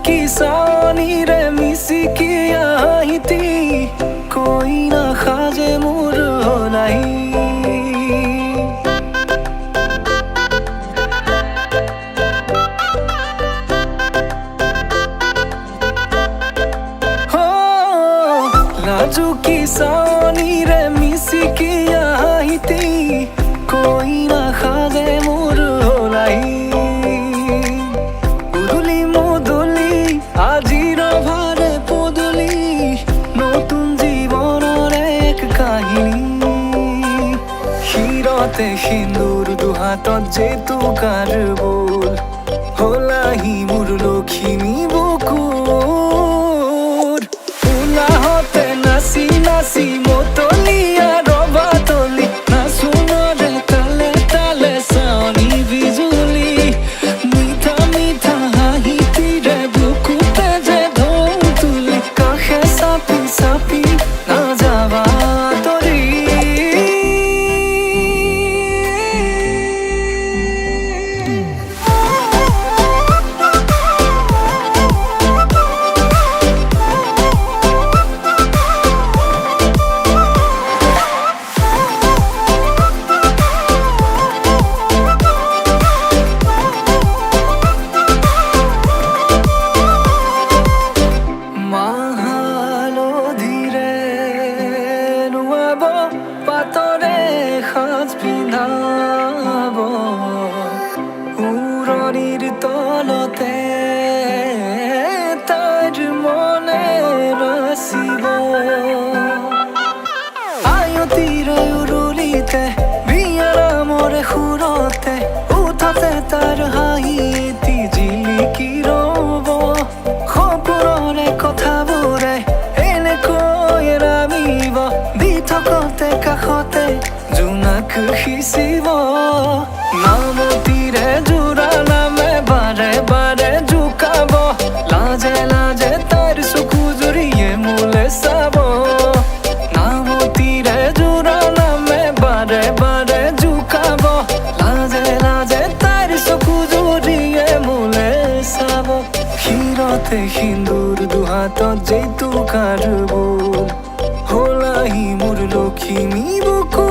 की सानी रे मिसी की आहिती कोई ना खाजे मुर हो नहीं लाजू की सानी रे मिसी की आहिती कोई ना खाजे मुर हो नहीं उदुली मुदुली আজির ভারে পদুলি নতুন জীবনের এক কাহিনী শিরতে সিন্দুর দুহাতত যেতু কার বোল হলাহি মোর লখিমী বুকুর উলাহতে নাচি নাচি মতলিয়া রবা তলি নাচুনরে তালে তালে সানি বিজুলি মিঠা মিঠা হাহি তীরে বুকুতে যে ঢোল তুলি কাষে চাপি চাপি নাযাবা তৰি পাতৰে সাজ পিন্ধাব উৰণিৰ তলতে তাইৰ মনে নাচিব আয়তিৰে উৰুলিতে বিয়াৰ মৰে সুৰতে উঠতে তাৰ হাঁহি এটি জিলিকি ৰব সপোনৰে কথাবোৰে এনেকৈ নামিব দি থকতে কাষতে জোনাক সিঁচিব নামতিৰে জোৰা নামে বাৰে বাৰে জোকাব লাজে লাজে তাইৰ চকু জুৰিয়ে মোলে চাব নামতিৰে জোৰা নামে বাৰে বাৰে জোকাব লাজে লাজে তাইৰ চকু জুৰিয়ে মোলে চাব শিৰতে সিন্দুৰ দুহাতত যেইটো কাৰবোৰ হলাহি মোৰ লখিমী বুকু